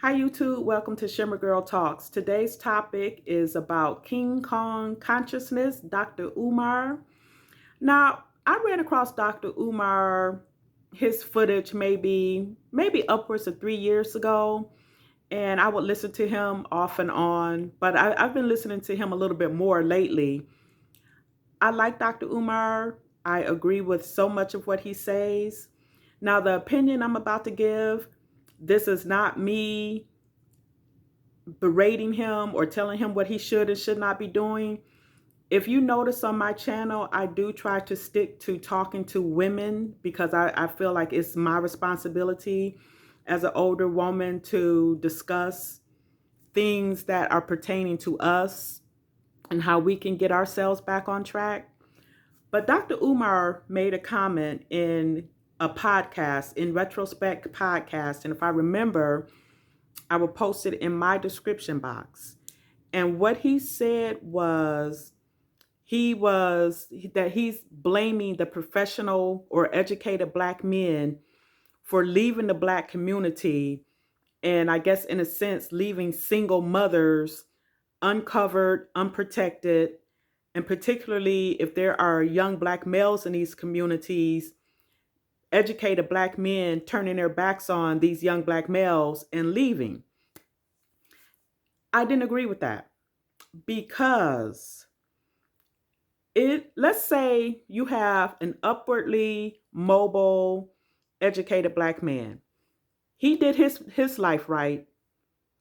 Hi YouTube, welcome to Shimmer Girl Talks. Today's topic is about King Kong consciousness, Dr. Umar. Now, I ran across Dr. Umar, his footage maybe upwards of 3 years ago, and I would listen to him off and on, but I've been listening to him a little bit more lately. I like Dr. Umar. I agree with so much of what he says. Now, the opinion I'm about to give, this is not me berating him or telling him what he should and should not be doing. If you notice on my channel, I do try to stick to talking to women because I feel like it's my responsibility as an older woman to discuss things that are pertaining to us and how we can get ourselves back on track. But Dr. Umar made a comment in a podcast, in retrospect podcast, and if I remember, I will post it in my description box. And what he said was he's blaming the professional or educated black men for leaving the black community, and I guess in a sense leaving single mothers uncovered, unprotected, and particularly if there are young black males in these communities, educated black men turning their backs on these young black males and leaving. I didn't agree with that because let's say you have an upwardly mobile educated black man. He did his life right,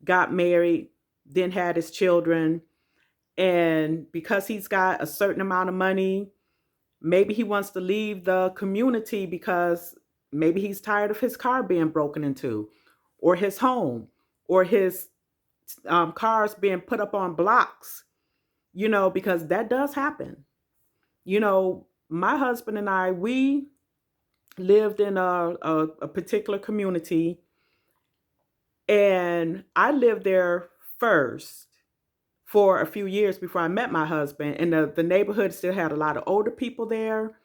got married, then had his children, and because he's got a certain amount of money, maybe he wants to leave the community because maybe he's tired of his car being broken into, or his home, or his cars being put up on blocks, because that does happen. My husband and I, we lived in a particular community, and I lived there first for a few years before I met my husband. And the neighborhood still had a lot of older people there.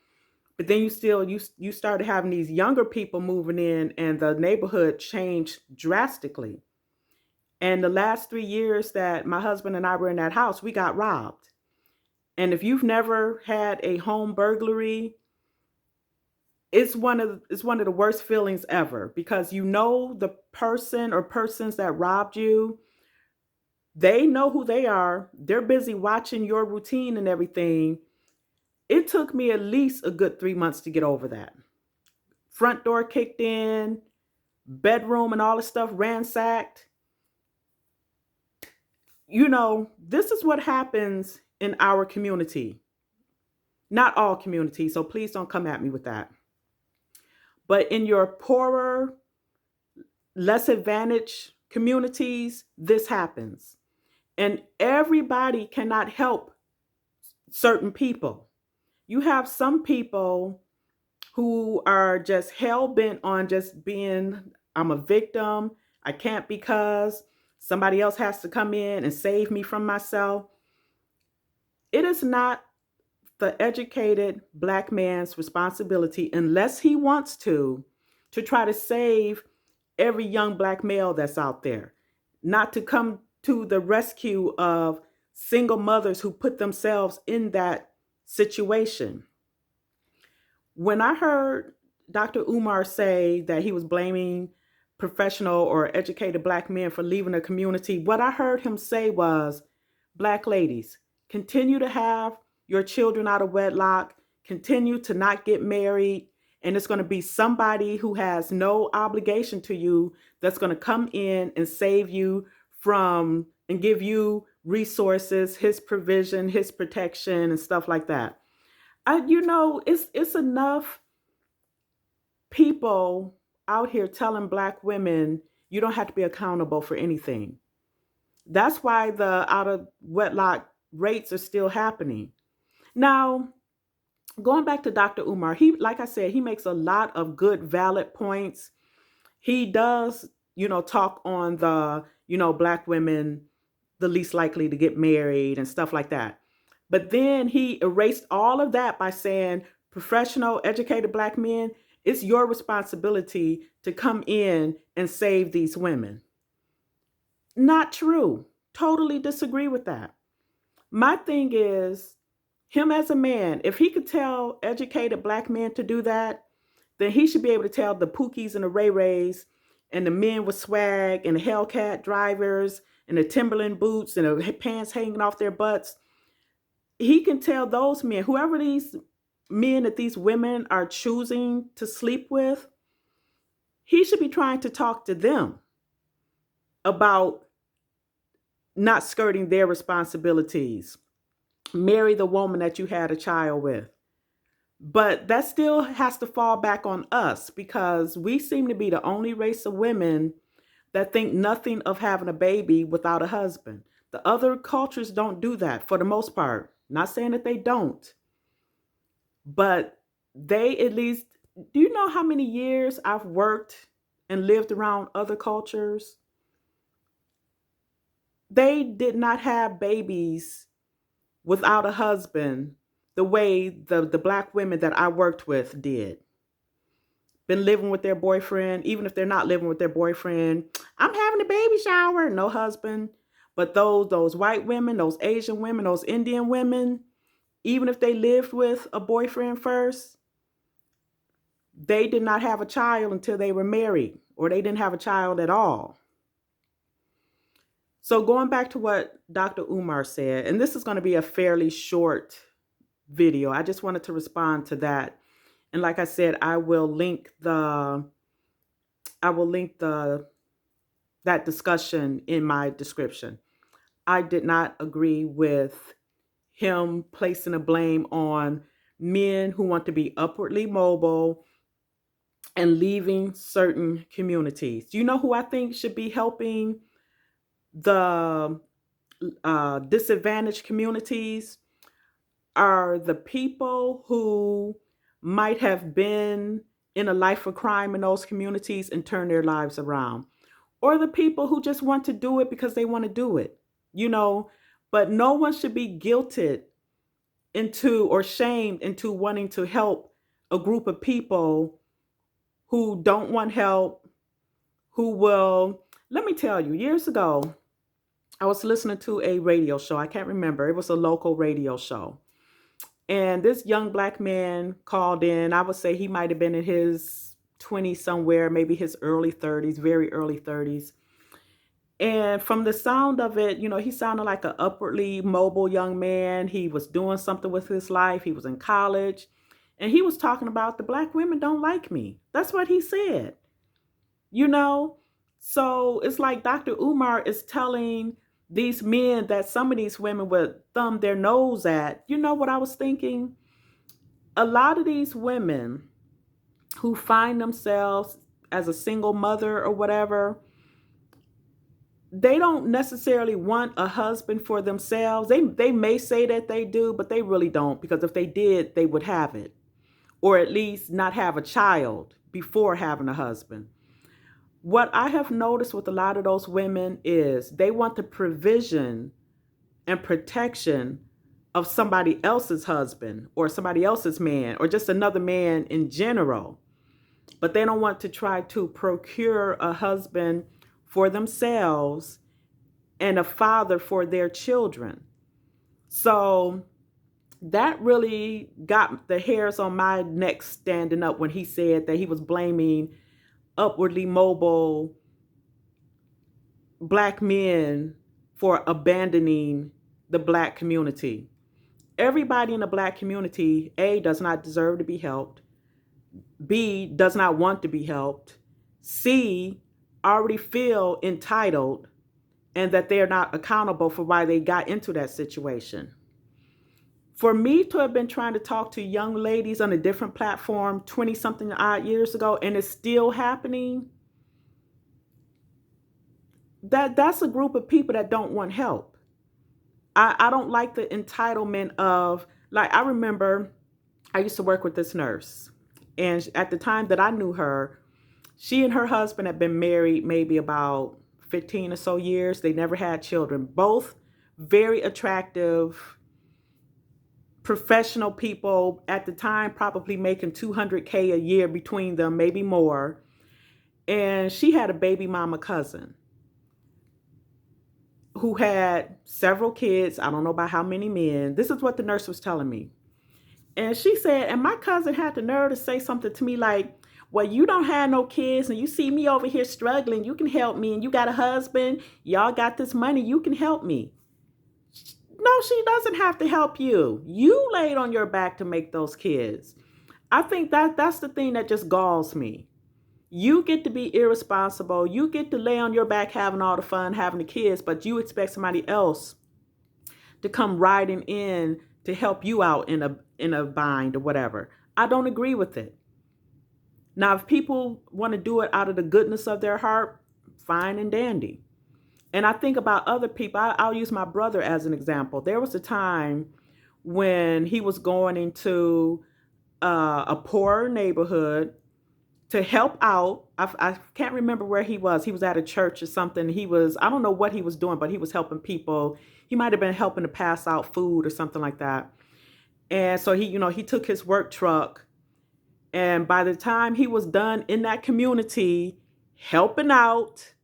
But then you started having these younger people moving in, and the neighborhood changed drastically. And the last 3 years that my husband and I were in that house, we got robbed. And if you've never had a home burglary, it's one of the worst feelings ever, because the person or persons that robbed you, they know who they are. They're busy watching your routine and everything. It took me at least a good 3 months to get over that. Front door kicked in, bedroom and all the stuff ransacked. This is what happens in our community. Not all communities, so please don't come at me with that. But in your poorer, less advantaged communities, this happens. And everybody cannot help certain people. You have some people who are just hell bent on just being, I'm a victim. I can't because somebody else has to come in and save me from myself. It is not the educated black man's responsibility, unless he wants to try to save every young black male that's out there, not to come to the rescue of single mothers who put themselves in that situation. When I heard Dr. Umar say that he was blaming professional or educated black men for leaving the community, what I heard him say was, black ladies, continue to have your children out of wedlock, continue to not get married, and it's going to be somebody who has no obligation to you that's going to come in and save you from and give you resources, his provision, his protection, and stuff like that. It's enough people out here telling black women you don't have to be accountable for anything. That's why the out of wedlock rates are still happening. Now, going back to Dr. Umar, he, like I said, he makes a lot of good, valid points. He does, talk on the, black women, the least likely to get married and stuff like that. But then he erased all of that by saying, professional, educated black men, it's your responsibility to come in and save these women. Not true. Totally disagree with that. My thing is, him as a man, if he could tell educated black men to do that, then he should be able to tell the Pookies and the Ray Rays and the men with swag and the Hellcat drivers and the Timberland boots and the pants hanging off their butts. He can tell those men, whoever these men that these women are choosing to sleep with, he should be trying to talk to them about not skirting their responsibilities. Marry the woman that you had a child with. But that still has to fall back on us because we seem to be the only race of women that think nothing of having a baby without a husband. The other cultures don't do that for the most part. Not saying that they don't, but they at least, do you know how many years I've worked and lived around other cultures? They did not have babies without a husband the way the black women that I worked with did. Been living with their boyfriend, even if they're not living with their boyfriend. I'm having a baby shower, no husband. But those white women, those Asian women, those Indian women, even if they lived with a boyfriend first, they did not have a child until they were married, or they didn't have a child at all. So going back to what Dr. Umar said, and this is going to be a fairly short video. I just wanted to respond to that. And like I said, I will link that discussion in my description. I did not agree with him placing the blame on men who want to be upwardly mobile and leaving certain communities. You know who I think should be helping the disadvantaged communities? Are the people who might have been in a life of crime in those communities and turn their lives around, or the people who just want to do it because they want to do it, you know. But no one should be guilted into or shamed into wanting to help a group of people who don't want help, who will. Let me tell you, years ago, I was listening to a radio show. I can't remember. It was a local radio show. And this young black man called in. I would say he might have been in his 20s somewhere, maybe his early 30s, very early 30s. And from the sound of it, you know, he sounded like an upwardly mobile young man. He was doing something with his life. He was in college. And he was talking about the black women don't like me. That's what he said. You know, so it's like Dr. Umar is telling these men that some of these women would thumb their nose at. You know what I was thinking? A lot of these women who find themselves as a single mother or whatever, they don't necessarily want a husband for themselves. They may say that they do, but they really don't, because if they did, they would have it, or at least not have a child before having a husband. What I have noticed with a lot of those women is they want the provision and protection of somebody else's husband or somebody else's man or just another man in general. But they don't want to try to procure a husband for themselves and a father for their children. So that really got the hairs on my neck standing up when he said that he was blaming upwardly mobile black men for abandoning the black community. Everybody in the black community, A, does not deserve to be helped. B, does not want to be helped. C, already feel entitled and that they're not accountable for why they got into that situation. For me to have been trying to talk to young ladies on a different platform 20 something odd years ago, and it's still happening, that's a group of people that don't want help. I don't like the entitlement of, like, I remember I used to work with this nurse, and at the time that I knew her, she and her husband had been married maybe about 15 or so years. They never had children. Both very attractive, professional people at the time, probably making $200K a year between them, maybe more. And she had a baby mama cousin. who had several kids. I don't know about how many men. This is what the nurse was telling me. And she said, and my cousin had the nerve to say something to me like, well, you don't have no kids and you see me over here struggling. You can help me. And you got a husband. Y'all got this money. You can help me. No, she doesn't have to help you. You laid on your back to make those kids. I think that's the thing that just galls me. You get to be irresponsible. You get to lay on your back having all the fun, having the kids, but you expect somebody else to come riding in to help you out in a bind or whatever. I don't agree with it. Now, if people want to do it out of the goodness of their heart, fine and dandy. And I think about other people. I'll use my brother as an example. There was a time when he was going into a poorer neighborhood to help out. I can't remember where he was. He was at a church or something. I don't know what he was doing, but he was helping people. He might have been helping to pass out food or something like that. And so he took his work truck. And by the time he was done in that community, helping out,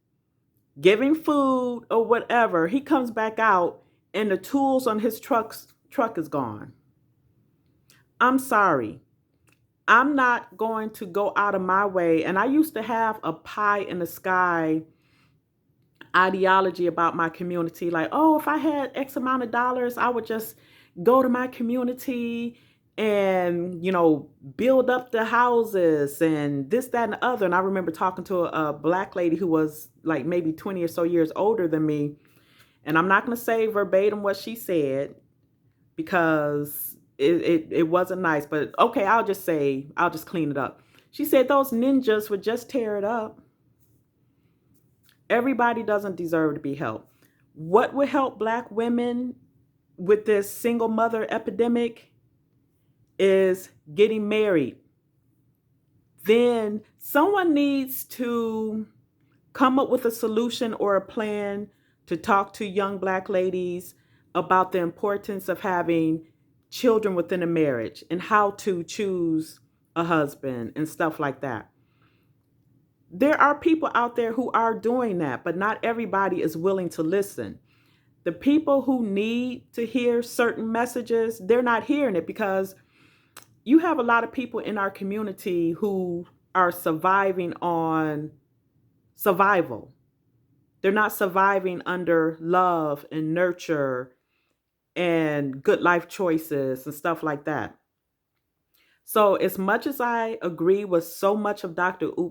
giving food or whatever, he comes back out and the tools on his truck is gone. I'm sorry. I'm not going to go out of my way. And I used to have a pie in the sky ideology about my community. Like, oh, if I had X amount of dollars, I would just go to my community and, build up the houses and this, that, and the other. And I remember talking to a black lady who was like maybe 20 or so years older than me. And I'm not going to say verbatim what she said because it wasn't nice. But okay, I'll just clean it up. She said those ninjas would just tear it up. Everybody doesn't deserve to be helped. What would help Black women with this single mother epidemic is getting married. Then someone needs to come up with a solution or a plan to talk to young Black ladies about the importance of having children within a marriage and how to choose a husband and stuff like that. There are people out there who are doing that, but not everybody is willing to listen. The people who need to hear certain messages, they're not hearing it because you have a lot of people in our community who are surviving on survival. They're not surviving under love and nurture and good life choices and stuff like that. So as much as I agree with so much of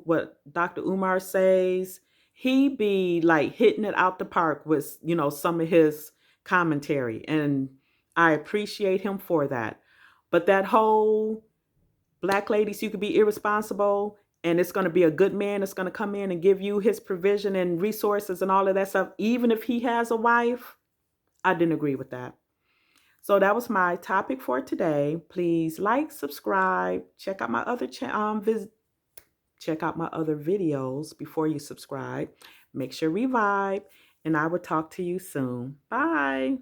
what Dr. Umar says, he be like hitting it out the park with, some of his commentary. And I appreciate him for that. But that whole Black ladies, you could be irresponsible and it's going to be a good man that's going to come in and give you his provision and resources and all of that stuff, even if he has a wife, I didn't agree with that. So that was my topic for today. Please like, subscribe, check out my other check out my other videos before you subscribe. Make sure we vibe, and I will talk to you soon. Bye.